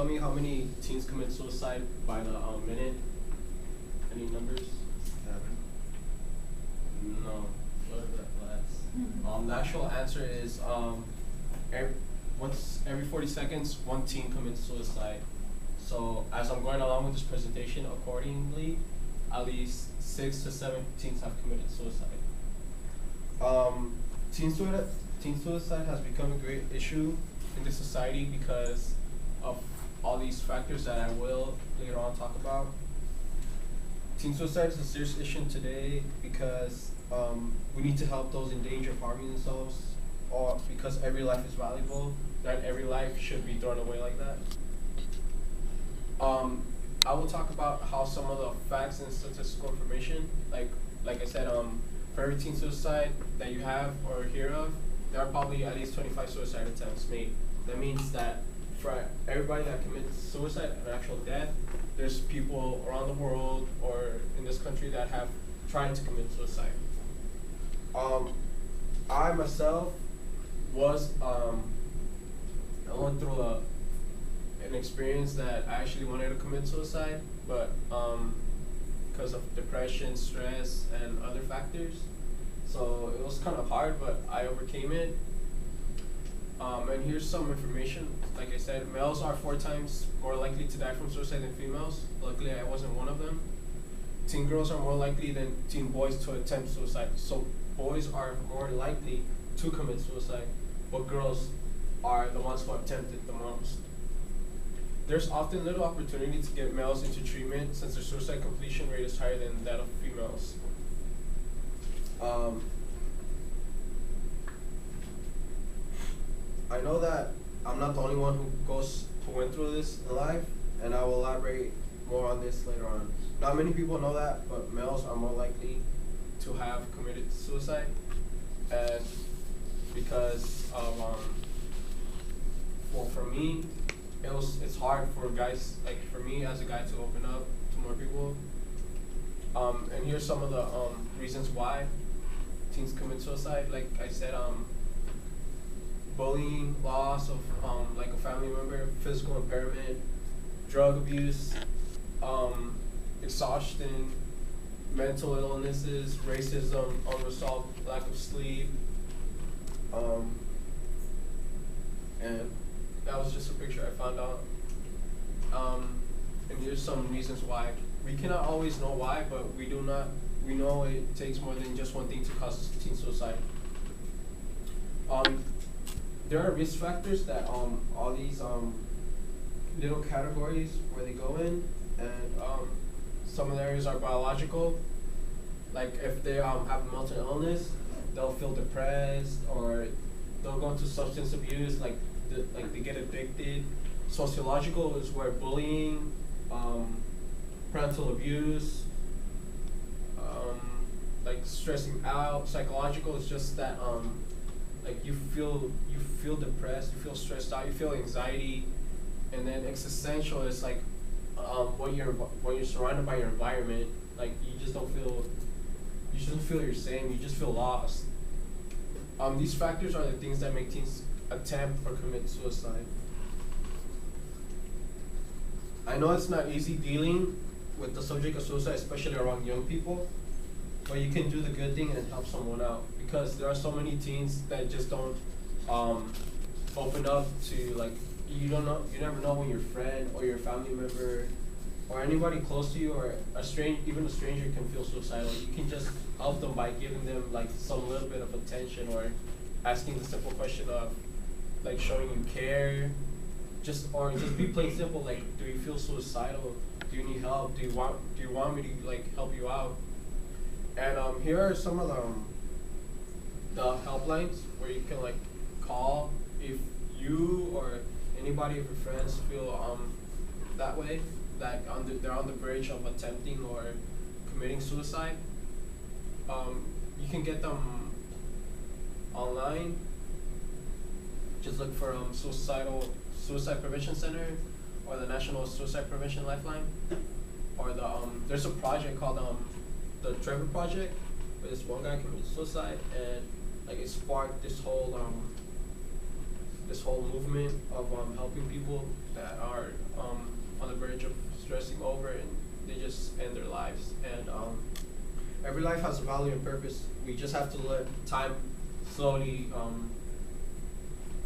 tell me how many teens commit suicide by the minute? Any numbers? 7. No. What is that last? The actual answer is every 40 seconds, one teen commits suicide. So as I'm going along with this presentation, accordingly, at least 6 to 7 teens have committed suicide. Teen suicide has become a great issue in this society because of all these factors that I will later on talk about. Teen suicide is a serious issue today because we need to help those in danger of harming themselves, or because every life is valuable. Not every life should be thrown away like that. I will talk about how some of the facts and statistical information, like I said, for every teen suicide that you have or hear of, there are probably at least 25 suicide attempts made. That means that for everybody that commits suicide, an actual death, there's people around the world or in this country that have tried to commit suicide. I myself I went through an experience that I actually wanted to commit suicide, but because of depression, stress, and other factors. So it was kind of hard, but I overcame it. And here's some information. Like I said, males are 4 times more likely to die from suicide than females. Luckily, I wasn't one of them. Teen girls are more likely than teen boys to attempt suicide. So boys are more likely to commit suicide, but girls are the ones who attempt it the most. There's often little opportunity to get males into treatment since their suicide completion rate is higher than that of females. I know that I'm not the only one who went through this in life, and I will elaborate more on this later on. Not many people know that, but males are more likely to have committed suicide, and because of well, for me, it's hard for guys, like for me as a guy, to open up to more people. And here's some of the reasons why teens commit suicide. Like I said, bullying, loss of like a family member, physical impairment, drug abuse, exhaustion, mental illnesses, racism, unresolved lack of sleep, and that was just a picture I found out. And here's some reasons why. We cannot always know why, but we know it takes more than just one thing to cause teen suicide. There are risk factors that all these little categories where they go in, and some of the areas are biological. Like if they have a mental illness, they'll feel depressed, or they'll go into substance abuse, like they get addicted. Sociological is where bullying, parental abuse, like stressing out. Psychological is just that like you feel depressed, you feel stressed out, you feel anxiety. And then existential is like when you're surrounded by your environment, like you just don't feel you're sane, you just feel lost. These factors are the things that make teens attempt or commit suicide. I know it's not easy dealing with the subject of suicide, especially around young people, but you can do the good thing and help someone out, because there are so many teens that just don't open up to, like, you never know when your friend or your family member or anybody close to you or even a stranger can feel suicidal. You can just help them by giving them like some little bit of attention, or asking the simple question of like showing you care, just be plain simple, like, do you feel suicidal? Do you need help? Do you want me to like help you out? And here are some of the helplines where you can like call if you or anybody of your friends feel that way, that they're on the verge of attempting or committing suicide. You can get them online. Just look for Suicide Prevention Center or the National Suicide Prevention Lifeline, or there's a project called the Trevor Project, where this one guy committed suicide, and like it sparked this whole movement of helping people that are on the verge of stressing over, and they just end their lives. And every life has a value and purpose. We just have to let time slowly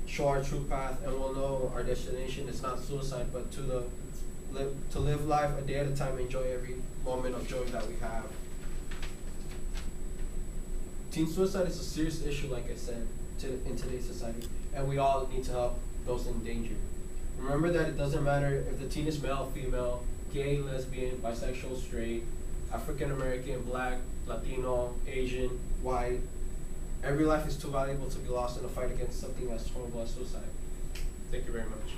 show our true path, and we'll know our destination is not suicide, but to live life a day at a time, enjoy every moment of joy that we have. Teen suicide is a serious issue, like I said, in today's society, and we all need to help those in danger. Remember that it doesn't matter if the teen is male, female, gay, lesbian, bisexual, straight, African American, black, Latino, Asian, white. Every life is too valuable to be lost in a fight against something as horrible as suicide. Thank you very much.